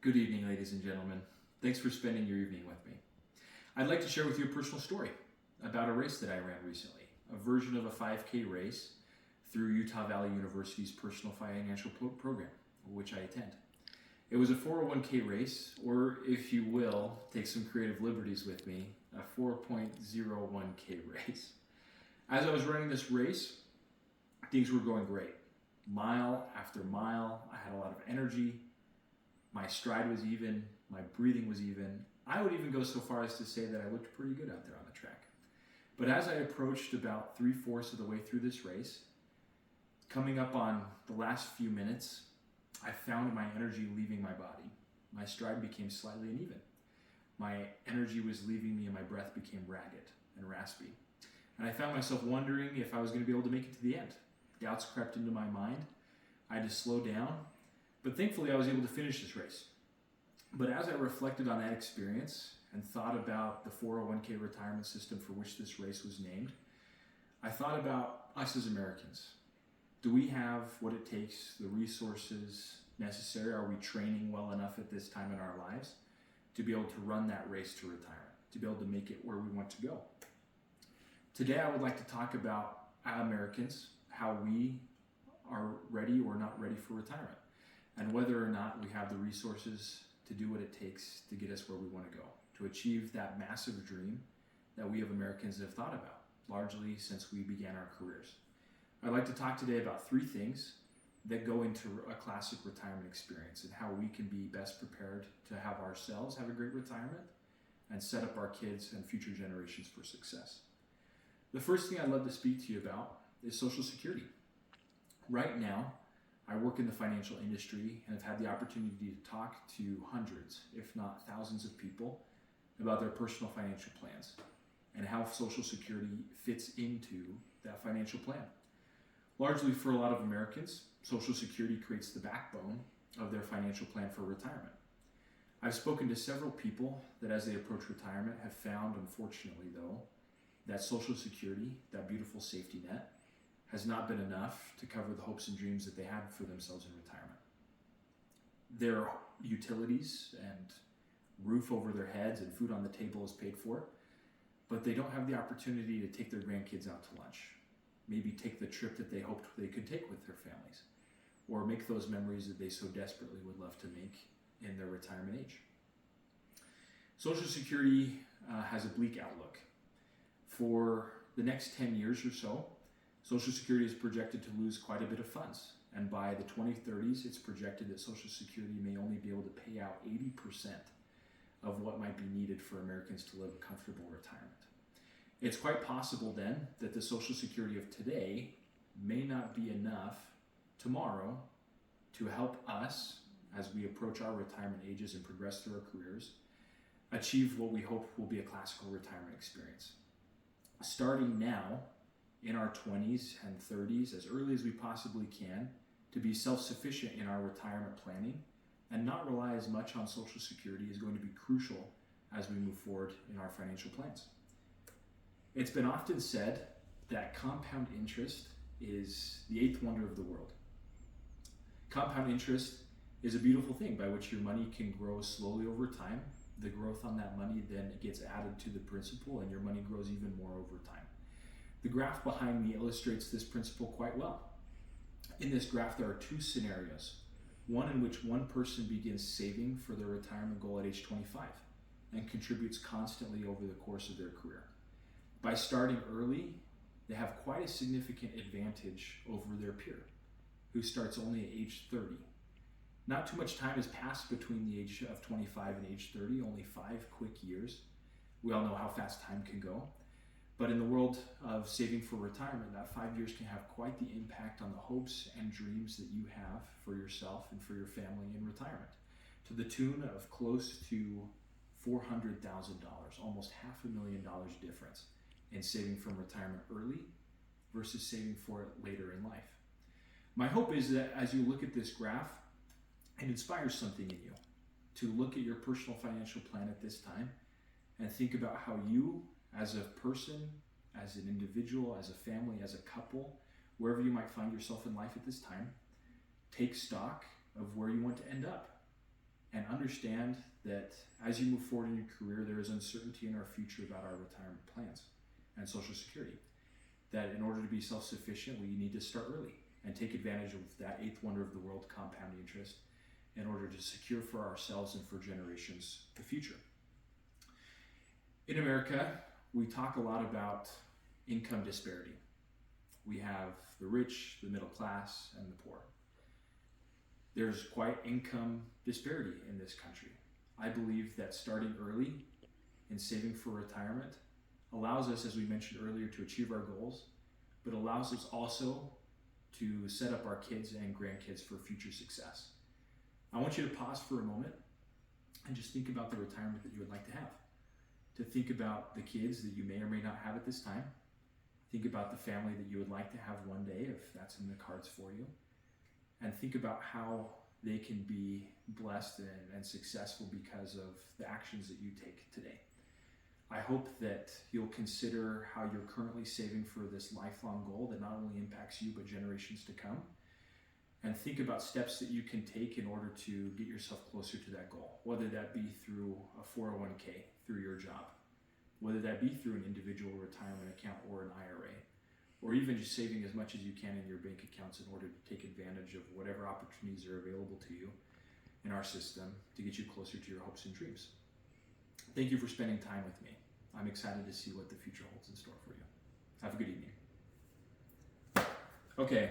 Good evening, ladies and gentlemen. Thanks for spending your evening with me. I'd like to share with you a personal story about a race that I ran recently, a version of a 5K race through Utah Valley University's personal financial program, which I attend. It was a 401k race, or if you will, take some creative liberties with me, a 4.01k race. As I was running this race, things were going great. Mile after mile, I had a lot of energy. My stride was even, my breathing was even. I would even go so far as to say that I looked pretty good out there on the track. But as I approached about 3/4 of the way through this race, coming up on the last few minutes, I found my energy leaving my body. My stride became slightly uneven. My energy was leaving me and my breath became ragged and raspy. And I found myself wondering if I was going to be able to make it to the end. Doubts crept into my mind. I had to slow down. But thankfully, I was able to finish this race. But as I reflected on that experience and thought about the 401k retirement system for which this race was named, I thought about us as Americans. Do we have what it takes, the resources necessary? Are we training well enough at this time in our lives to be able to run that race to retirement, to be able to make it where we want to go? Today, I would like to talk about Americans, how we are ready or not ready for retirement, and whether or not we have the resources to do what it takes to get us where we want to go, to achieve that massive dream that we of Americans have thought about, largely since we began our careers. I'd like to talk today about 3 things that go into a classic retirement experience and how we can be best prepared to have ourselves have a great retirement and set up our kids and future generations for success. The first thing I'd love to speak to you about is Social Security. Right now, I work in the financial industry and have had the opportunity to talk to hundreds, if not thousands of people about their personal financial plans and how Social Security fits into that financial plan. Largely for a lot of Americans, Social Security creates the backbone of their financial plan for retirement. I've spoken to several people that as they approach retirement have found, unfortunately though, that Social Security, that beautiful safety net, has not been enough to cover the hopes and dreams that they had for themselves in retirement. Their utilities and roof over their heads and food on the table is paid for, but they don't have the opportunity to take their grandkids out to lunch, maybe take the trip that they hoped they could take with their families, or make those memories that they so desperately would love to make in their retirement age. Social Security has a bleak outlook. For the next 10 years or so, Social Security is projected to lose quite a bit of funds, and by the 2030s, it's projected that Social Security may only be able to pay out 80% of what might be needed for Americans to live a comfortable retirement. It's quite possible then that the Social Security of today may not be enough tomorrow to help us, as we approach our retirement ages and progress through our careers, achieve what we hope will be a classical retirement experience. Starting now, in our 20s and 30s, as early as we possibly can, to be self-sufficient in our retirement planning and not rely as much on Social Security is going to be crucial as we move forward in our financial plans. It's been often said that compound interest is the 8th wonder of the world. Compound interest is a beautiful thing by which your money can grow slowly over time. The growth on that money then gets added to the principal and your money grows even more over time. The graph behind me illustrates this principle quite well. In this graph, there are 2 scenarios. One in which one person begins saving for their retirement goal at age 25 and contributes constantly over the course of their career. By starting early, they have quite a significant advantage over their peer, who starts only at age 30. Not too much time has passed between the age of 25 and age 30, only 5 quick years. We all know how fast time can go. But in the world of saving for retirement, that 5 years can have quite the impact on the hopes and dreams that you have for yourself and for your family in retirement, to the tune of close to $400,000, almost $500,000 difference in saving from retirement early versus saving for it later in life. My hope is that as you look at this graph, it inspires something in you to look at your personal financial plan at this time and think about how you, as a person, as an individual, as a family, as a couple, wherever you might find yourself in life at this time, take stock of where you want to end up. and understand that as you move forward in your career, there is uncertainty in our future about our retirement plans and Social Security. That in order to be self-sufficient, we need to start early and take advantage of that eighth wonder of the world, compound interest, in order to secure for ourselves and for generations the future. In America, we talk a lot about income disparity. We have the rich, the middle class, and the poor. There's quite income disparity in this country. I believe that starting early and saving for retirement allows us, as we mentioned earlier, to achieve our goals, but allows us also to set up our kids and grandkids for future success. I want you to pause for a moment and just think about the retirement that you would like to have. To think about the kids that you may or may not have at this time. Think about the family that you would like to have one day, if that's in the cards for you. And think about how they can be blessed and successful because of the actions that you take today. I hope that you'll consider how you're currently saving for this lifelong goal that not only impacts you, but generations to come. And think about steps that you can take in order to get yourself closer to that goal, whether that be through a 401k, through your job, whether that be through an individual retirement account or an IRA, or even just saving as much as you can in your bank accounts in order to take advantage of whatever opportunities are available to you in our system to get you closer to your hopes and dreams. Thank you for spending time with me. I'm excited to see what the future holds in store for you. Have a good evening. Okay.